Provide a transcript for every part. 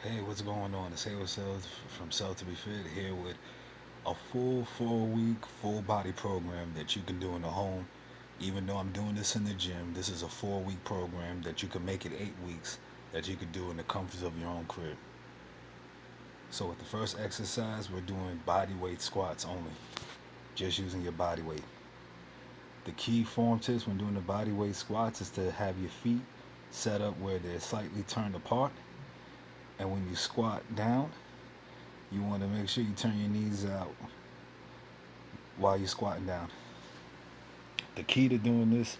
Hey, what's going on? It's Hayward Sales from Sell to Be Fit here with a full 4 week full body program that you can do in the home. Even though I'm doing this in the gym, this is a 4 week program that you can make it 8 weeks that you can do in the comforts of your own crib. So with the first exercise, we're doing body weight squats only, just using your body weight. The key form tips when doing the body weight squats is to have your feet set up where they're slightly turned apart, and when you squat down, you want to make sure you turn your knees out while you're squatting down. The key to doing this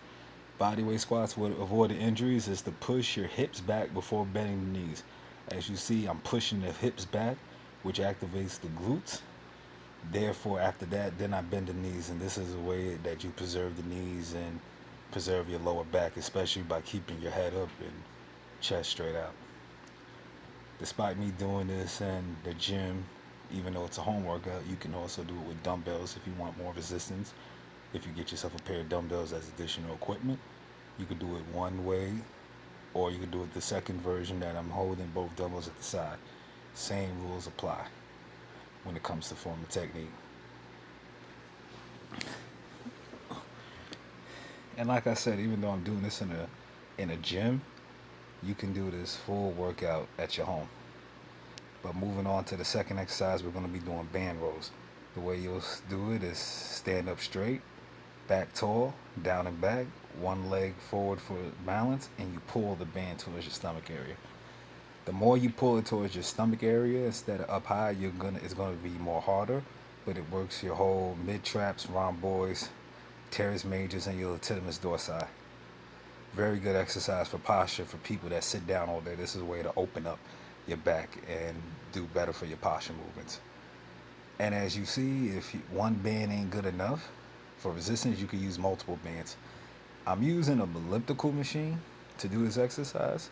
bodyweight squats with avoiding injuries is to push your hips back before bending the knees. As you see, I'm pushing the hips back, which activates the glutes. Therefore, after that, then I bend the knees, and this is a way that you preserve the knees and preserve your lower back, especially by keeping your head up and chest straight out. Despite me doing this in the gym, even though it's a home workout, you can also do it with dumbbells if you want more resistance. If you get yourself a pair of dumbbells as additional equipment, you could do it one way, or you could do it the second version that I'm holding both dumbbells at the side. Same rules apply when it comes to form of technique. And like I said, even though I'm doing this in a gym, you can do this full workout at your home. But moving on to the second exercise, we're going to be doing band rows. The way you'll do it is stand up straight, back tall, down and back, one leg forward for balance, and you pull the band towards your stomach area. The more you pull it towards your stomach area instead of up high, it's gonna be more harder, but it works your whole mid traps, rhomboids, teres majors, and your latissimus dorsi. Very good exercise for posture for people that sit down all day. This is a way to open up your back and do better for your posture movements. And as you see, if one band ain't good enough for resistance, you can use multiple bands. I'm using an elliptical machine to do this exercise,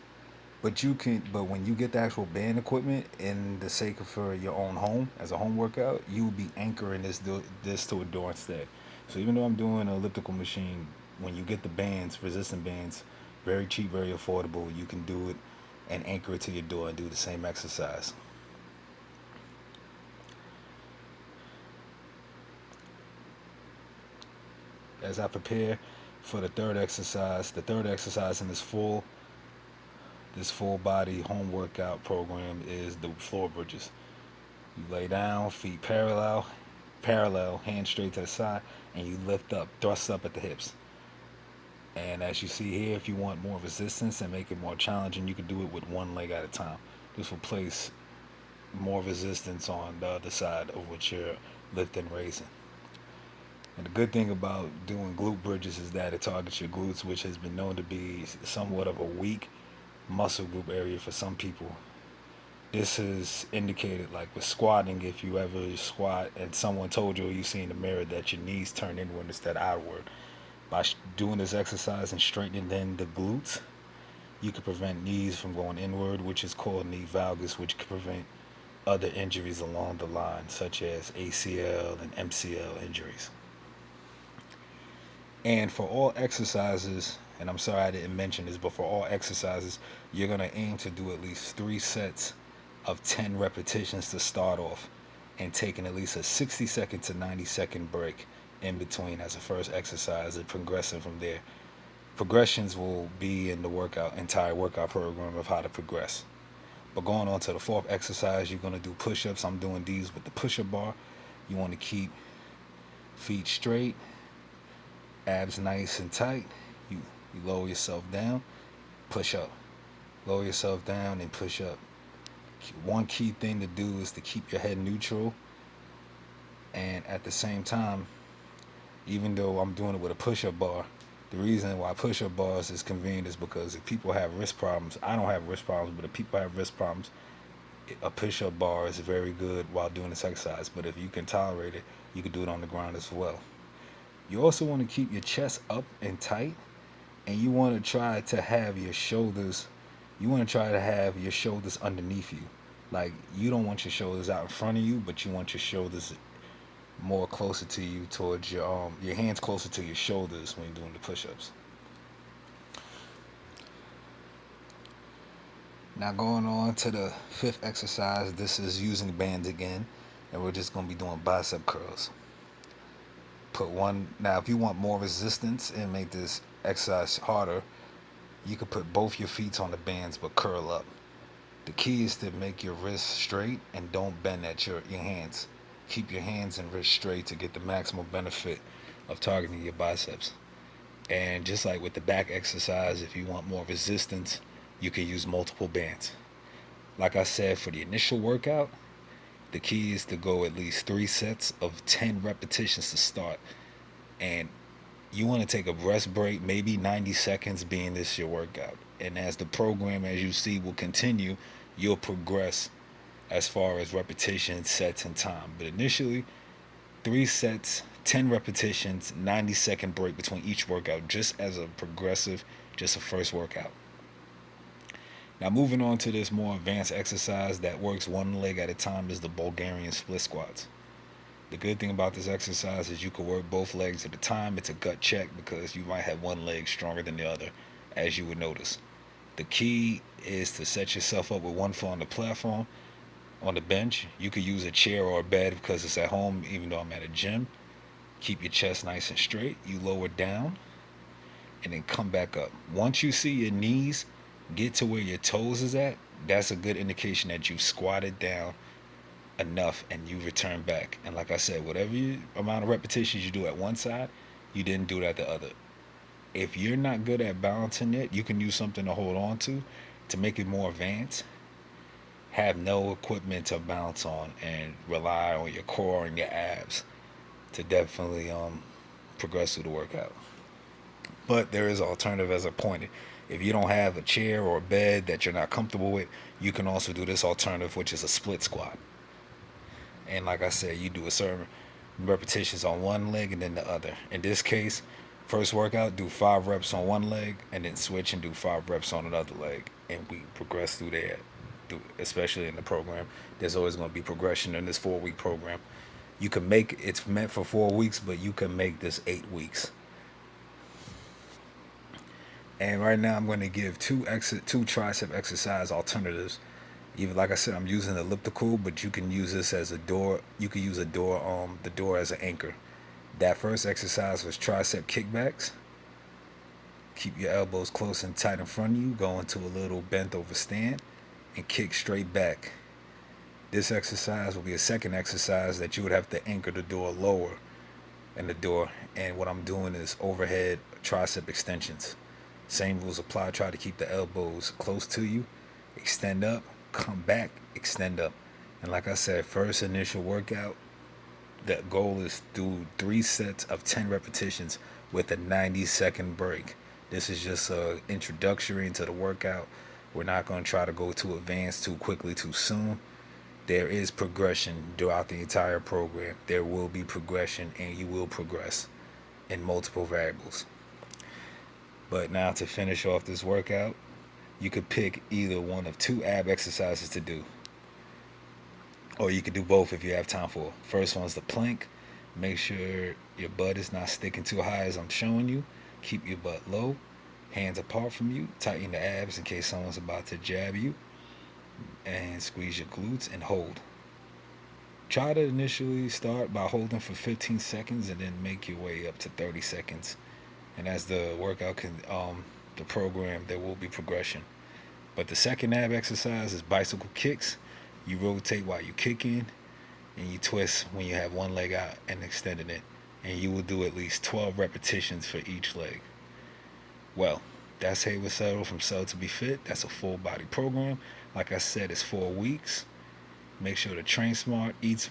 but when you get the actual band equipment in the sake of for your own home as a home workout, you will be anchoring this to a door instead. So even though I'm doing an elliptical machine, when you get the bands, resistant bands, very cheap, very affordable, you can do it and anchor it to your door and do the same exercise. As I prepare for the third exercise in this full body home workout program is the floor bridges. You lay down, feet parallel, hands straight to the side, and you lift up, thrust up at the hips. And as you see here, if you want more resistance and make it more challenging, you can do it with one leg at a time. This will place more resistance on the other side of what you're lifting, raising. And the good thing about doing glute bridges is that it targets your glutes, which has been known to be somewhat of a weak muscle group area for some people. This is indicated like with squatting. If you ever squat and someone told you or you see in the mirror that your knees turn inward instead of outward, by doing this exercise and straightening in the glutes, you can prevent knees from going inward, which is called knee valgus, which can prevent other injuries along the line, such as ACL and MCL injuries. And for all exercises, and I'm sorry I didn't mention this, but for all exercises, you're going to aim to do at least 3 sets of 10 repetitions to start off, and taking at least a 60-second to 90-second break in between as a first exercise and progressing from there. Progressions will be in the entire workout program of how to progress. But going on to the fourth exercise, you're going to do push-ups. I'm doing these with the push-up bar. You want to keep feet straight, abs nice and tight. You lower yourself down, push up. Lower yourself down and push up. One key thing to do is to keep your head neutral, and at the same time, even though I'm doing it with a push-up bar, the reason why push-up bars is convenient is because if people have wrist problems, I don't have wrist problems, but if people have wrist problems, a push-up bar is very good while doing this exercise. But if you can tolerate it, you can do it on the ground as well. You also want to keep your chest up and tight, and you want to try to have your shoulders underneath you. Like, you don't want your shoulders out in front of you, but you want your shoulders more closer to you, towards your hands closer to your shoulders when you're doing the push-ups. Now going on to the fifth exercise, this is using bands again, and we're just going to be doing bicep curls. Put one, now if you want more resistance and make this exercise harder, you could put both your feet on the bands but curl up. The key is to make your wrists straight and don't bend at your hands. Keep your hands and wrists straight to get the maximum benefit of targeting your biceps. And just like with the back exercise, if you want more resistance, you can use multiple bands. Like I said, for the initial workout, the key is to go at least 3 sets of 10 repetitions to start. And you want to take a rest break, maybe 90 seconds being this your workout. And as the program, as you see, will continue, you'll progress as far as repetition, sets, and time. But initially, 3 sets, 10 repetitions, 90-second break between each workout, just as a progressive, just a first workout. Now moving on to this more advanced exercise that works one leg at a time is the Bulgarian split squats. The good thing about this exercise is you can work both legs at a time. It's a gut check because you might have one leg stronger than the other, as you would notice. The key is to set yourself up with one foot on the platform, on the bench. You could use a chair or a bed because it's at home, even though I'm at a gym. Keep your chest nice and straight. You lower down and then come back up. Once you see your knees get to where your toes is at, that's a good indication that you've squatted down enough and you return back. And like I said, whatever amount of repetitions you do at one side, you didn't do it at the other. If you're not good at balancing it, you can use something to hold on to make it more advanced. Have no equipment to bounce on and rely on your core and your abs to definitely progress through the workout. But there is an alternative, as I pointed. If you don't have a chair or a bed that you're not comfortable with, you can also do this alternative, which is a split squat. And like I said, you do a certain repetitions on one leg and then the other. In this case, first workout, do 5 reps on one leg and then switch and do 5 reps on another leg. And we progress through there, especially in the program. There's always going to be progression in this 4-week program. You can make, it's meant for 4 weeks, but you can make this 8 weeks. And right now I'm going to give two tricep exercise alternatives. Even like I said, I'm using elliptical, but you can use this as a door. You can use the door as an anchor. That first exercise was tricep kickbacks. Keep your elbows close and tight in front of you. Go into a little bent over stand and kick straight back. This exercise will be a second exercise that you would have to anchor the door lower in the door. And what I'm doing is overhead tricep extensions. Same rules apply. Try to keep the elbows close to you. Extend up, come back, extend up. And like I said, first initial workout, the goal is to do 3 sets of 10 repetitions with a 90-second break. This is just an introductory into the workout. We're not going to try to go too advanced too quickly too soon. There is progression throughout the entire program. There will be progression and you will progress in multiple variables. But now to finish off this workout, you could pick either one of 2 ab exercises to do. Or you could do both if you have time for it. First one's the plank. Make sure your butt is not sticking too high as I'm showing you. Keep your butt low, hands apart from you. Tighten the abs in case someone's about to jab you. And squeeze your glutes and hold. Try to initially start by holding for 15 seconds and then make your way up to 30 seconds. And as the workout the program, there will be progression. But the second ab exercise is bicycle kicks. You rotate while you're kicking, and you twist when you have one leg out and extending it. And you will do at least 12 repetitions for each leg. Well, that's Hey with Settle from Settle to Be Fit. That's a full body program. Like I said, it's 4 weeks. Make sure to train smart, eat smart.